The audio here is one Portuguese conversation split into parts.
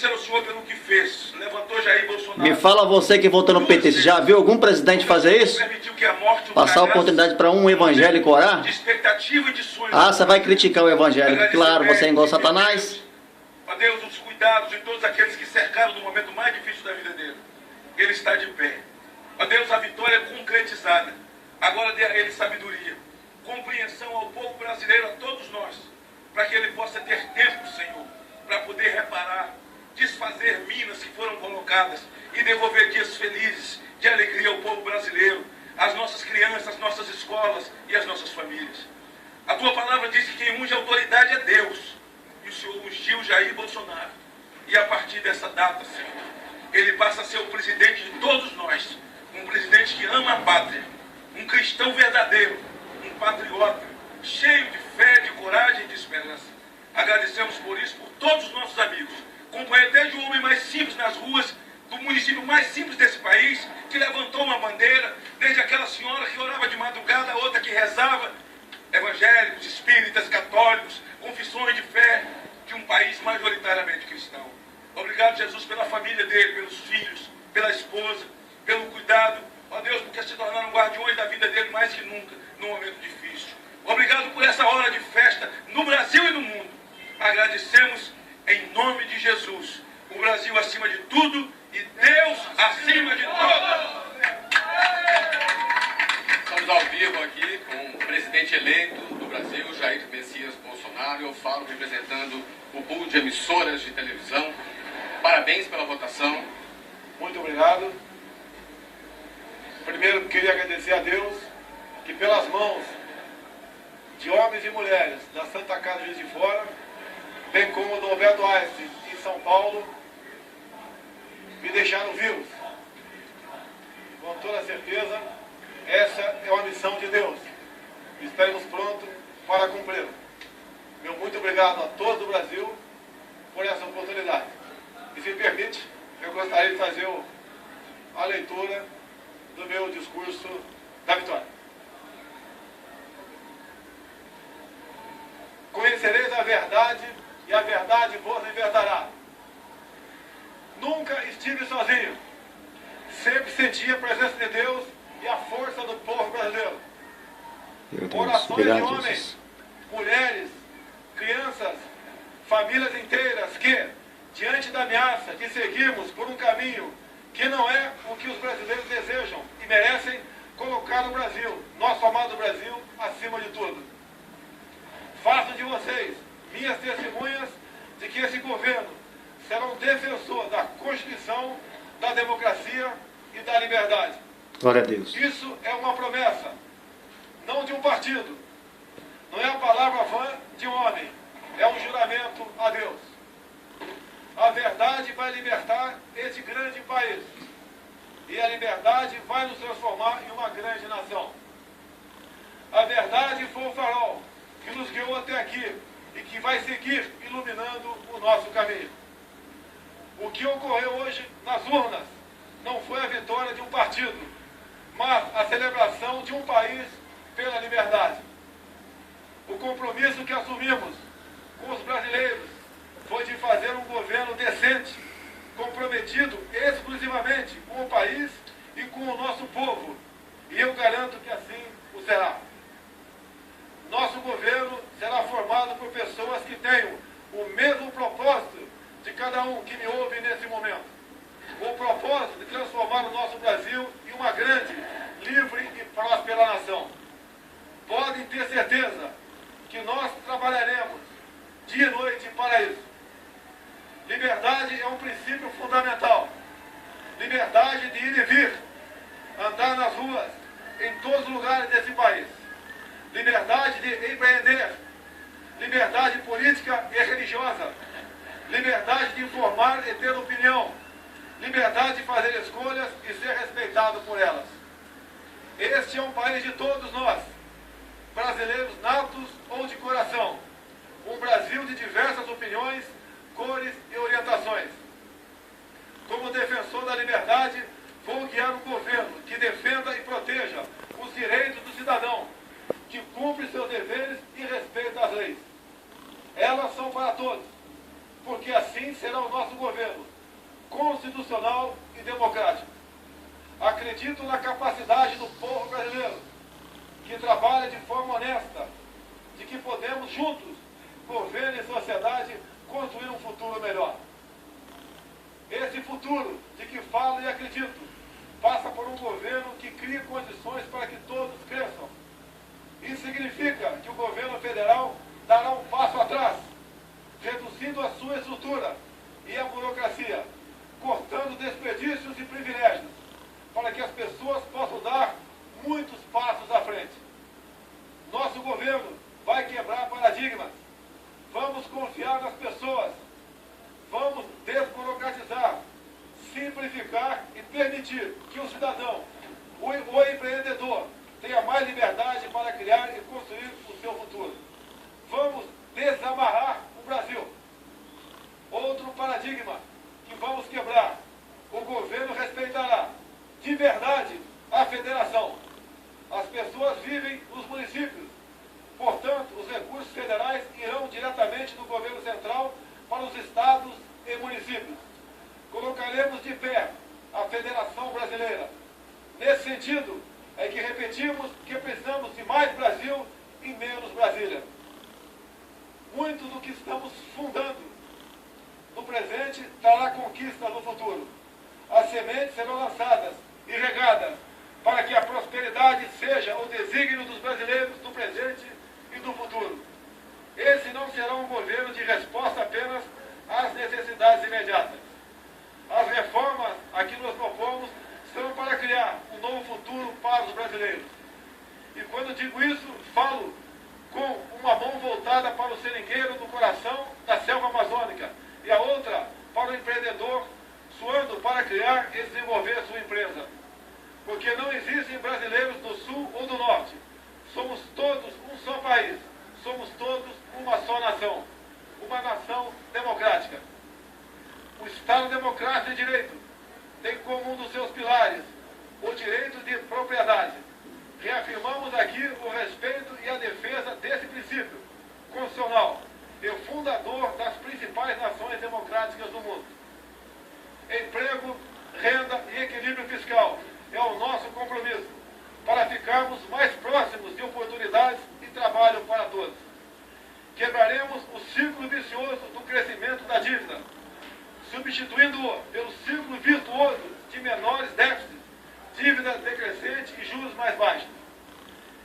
agradecer ao senhor pelo que fez. Levantou Jair Bolsonaro. Me fala você que votou no PT, você já viu algum presidente fazer isso? Permitiu que a morte, Passar a oportunidade para um evangélico orar? de expectativa e de sonho. Ah, você vai criticar o evangélico. Claro, você é igual Satanás. A Deus, os cuidados de todos aqueles que cercaram no momento mais difícil da vida dele. Ele está de pé. Ó Deus, a vitória é concretizada. Agora dê a ele sabedoria, compreensão ao povo brasileiro, a todos nós, para que ele possa ter tempo, Senhor, para poder reparar, desfazer minas que foram colocadas e devolver dias felizes, de alegria ao povo brasileiro, às nossas crianças, às nossas escolas e às nossas famílias. A tua palavra diz que quem unge a autoridade é Deus. E o Senhor ungiu Jair Bolsonaro. E a partir dessa data, Senhor, ele passa a ser o presidente de todos nós. Um presidente que ama a pátria. Um cristão verdadeiro. Um patriota. Cheio de fé, de coragem e de esperança. Agradecemos por isso, por todos os nossos amigos. Acompanhei desde o homem mais simples nas ruas, do município mais simples desse país, que levantou uma bandeira, desde aquela senhora que orava de madrugada, a outra que rezava, evangélicos, espíritas, católicos, confissões de fé, de um país majoritariamente cristão. Obrigado, Jesus, pela família dele, pelos filhos, pela esposa, pelo cuidado. Ó Deus, porque se tornaram guardiões da vida dele mais que nunca, num momento difícil. Obrigado por essa hora de festa no Brasil e no mundo. Agradecemos em nome de Jesus. O Brasil acima de tudo e Deus acima de tudo. Estamos ao vivo aqui com o presidente eleito do Brasil, Jair Messias Bolsonaro. Eu falo representando o pool de emissoras de televisão. Parabéns pela votação. Muito obrigado. Primeiro, queria agradecer a Deus que pelas mãos de homens e mulheres da Santa Casa de Juiz de Fora, bem como do Roberto Einstein em São Paulo, me deixaram vivos. Com toda certeza, essa é uma missão de Deus. Estaremos prontos para cumpri-la. Meu muito obrigado a todos do Brasil por essa oportunidade. E se permite, eu gostaria de fazer a leitura do meu discurso da vitória. Conhecereis a verdade e a verdade vos libertará. Nunca estive sozinho. Sempre senti a presença de Deus e a força do povo brasileiro. Orações de homens, mulheres, crianças, famílias inteiras que, diante da ameaça de seguirmos por um caminho que não é o que os brasileiros desejam e merecem, colocar o Brasil, nosso amado Brasil, acima de tudo. Faço de vocês minhas testemunhas de que esse governo será um defensor da Constituição, da democracia e da liberdade. Glória a Deus. Isso é uma promessa, não de um partido. Não é a palavra vã de um homem, é um juramento a Deus. A verdade vai libertar este grande país. E a liberdade vai nos transformar em uma grande nação. A verdade foi o farol que nos guiou até aqui e que vai seguir iluminando o nosso caminho. O que ocorreu hoje nas urnas não foi a vitória de um partido, mas a celebração de um país pela liberdade. O compromisso que assumimos com os brasileiros foi de fazer um governo decente, comprometido exclusivamente com o país e com o nosso povo. E eu garanto que assim o será. Nosso governo será formado por pessoas que tenham o mesmo propósito de cada um que me ouve nesse momento. O propósito de transformar o nosso Brasil em uma grande, livre e próspera nação. Podem ter certeza que nós trabalharemos dia e noite para isso. Liberdade é um princípio fundamental. Liberdade de ir e vir, andar nas ruas, em todos os lugares desse país. Liberdade de empreender, liberdade política e religiosa, liberdade de informar e ter opinião, liberdade de fazer escolhas e ser respeitado por elas. Este é um país de todos nós, brasileiros natos ou de coração, um Brasil de diversas opiniões, cores e orientações. Como defensor da liberdade, vou guiar um governo que defenda e proteja os direitos do cidadão, que cumpre seus deveres e respeita as leis. Elas são para todos. porque assim será o nosso governo, constitucional e democrático. Acredito na capacidade do povo brasileiro, que trabalha de forma honesta, de que podemos juntos, governo e sociedade, construir um futuro melhor. Esse futuro de que falo e acredito passa por um governo que crie condições para que todos cresçam. Isso significa que o governo federal dará um passo atrás, reduzindo a sua estrutura e a burocracia, cortando desperdícios e privilégios, para que as pessoas possam dar muitos passos à frente. Nosso governo vai quebrar paradigmas. Vamos confiar nas pessoas. Vamos desburocratizar, simplificar e permitir que o cidadão, o empreendedor, tenha mais liberdade para criar e construir o seu futuro. Vamos desamarrar o Brasil. Outro paradigma que vamos quebrar. O governo respeitará de verdade a federação. As pessoas vivem nos municípios. Portanto, os recursos federais irão diretamente do governo central para os estados e municípios. Colocaremos de pé a Federação Brasileira. Nesse sentido, é que repetimos que precisamos de mais Brasil e menos Brasília. Muito do que estamos fundando no presente trará conquista no futuro. As sementes serão lançadas e regadas para que a prosperidade seja o desígnio dos brasileiros do presente e do futuro. Esse não será um governo de resposta apenas às necessidades imediatas. As reformas a que nos propomos são para criar um novo futuro para os brasileiros. E quando digo isso, falo com uma mão voltada para o seringueiro do coração da selva amazônica e a outra para o empreendedor suando para criar e desenvolver sua empresa. Porque não existem brasileiros do sul ou do norte. Somos todos um só país. Somos todos uma só nação. Uma nação democrática. O Estado Democrático de Direito tem como um dos seus pilares o direito de propriedade. Reafirmamos aqui o respeito e a defesa desse princípio constitucional e fundador das principais nações democráticas do mundo. Emprego, renda e equilíbrio fiscal é o nosso compromisso para ficarmos mais próximos de oportunidades e trabalho para todos. Quebraremos o ciclo vicioso do crescimento da dívida, substituindo-o pelo ciclo virtuoso de menores déficits, dívida decrescente e juros mais baixos.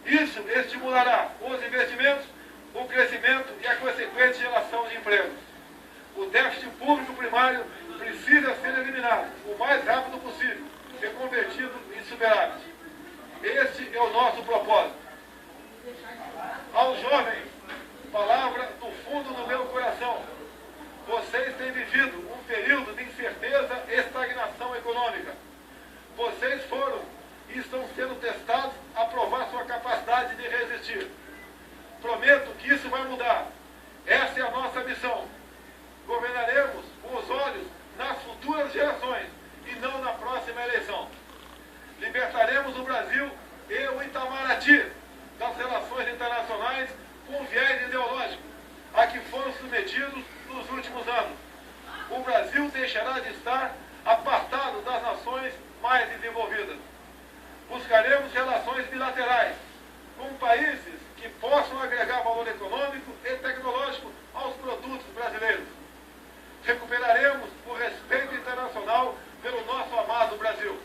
Isso estimulará os investimentos, o crescimento e a consequente geração de empregos. O déficit público primário precisa ser eliminado o mais rápido possível e convertido em superávit. Este é o nosso propósito. Aos jovens, palavra do fundo do meu coração. Vocês têm vivido um período de incerteza e estagnação econômica. Vocês foram e estão sendo testados a provar sua capacidade de resistir. Prometo que isso vai mudar. Essa é a nossa missão. Governaremos com os olhos nas futuras gerações e não na próxima eleição. Libertaremos o Brasil e o Itamaraty das relações internacionais com viés ideológico a que foram submetidos nos últimos anos. O Brasil deixará de estar apartado das nações mais desenvolvidas. Buscaremos relações bilaterais com países que possam agregar valor econômico e tecnológico aos produtos brasileiros. Recuperaremos o respeito internacional pelo nosso amado Brasil.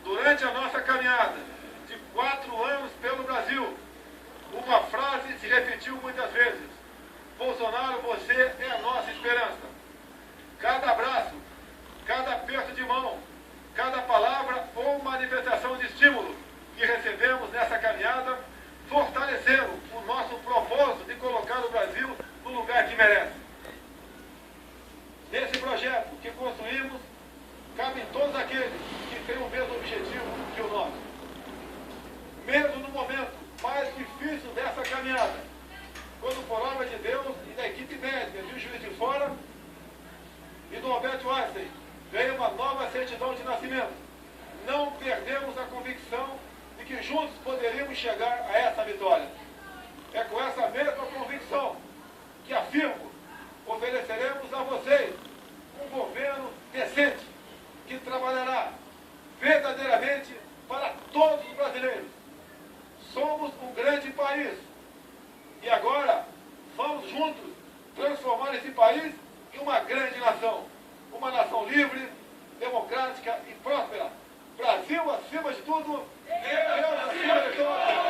Durante a nossa caminhada de 4 anos pelo Brasil, uma frase se repetiu muitas vezes: Bolsonaro, você é a nossa esperança. Cada abraço, cada aperto de mão, cada palavra ou manifestação de estímulo que recebemos nessa caminhada fortaleceram o nosso propósito de colocar o Brasil no lugar que merece. Nesse projeto que construímos, cabem todos aqueles que têm o mesmo objetivo que o nosso. Mesmo no momento mais difícil dessa caminhada, quando por obra de Deus e da equipe médica de um Juiz de Fora e do Albert Einstein veio uma nova certidão de nascimento, não perdemos a convicção de que juntos poderíamos chegar a essa vitória. É com essa mesma convicção que afirmo, ofereceremos juntos, transformar esse país em uma grande nação. Uma nação livre, democrática e próspera. Brasil acima de tudo, Deus acima de todos.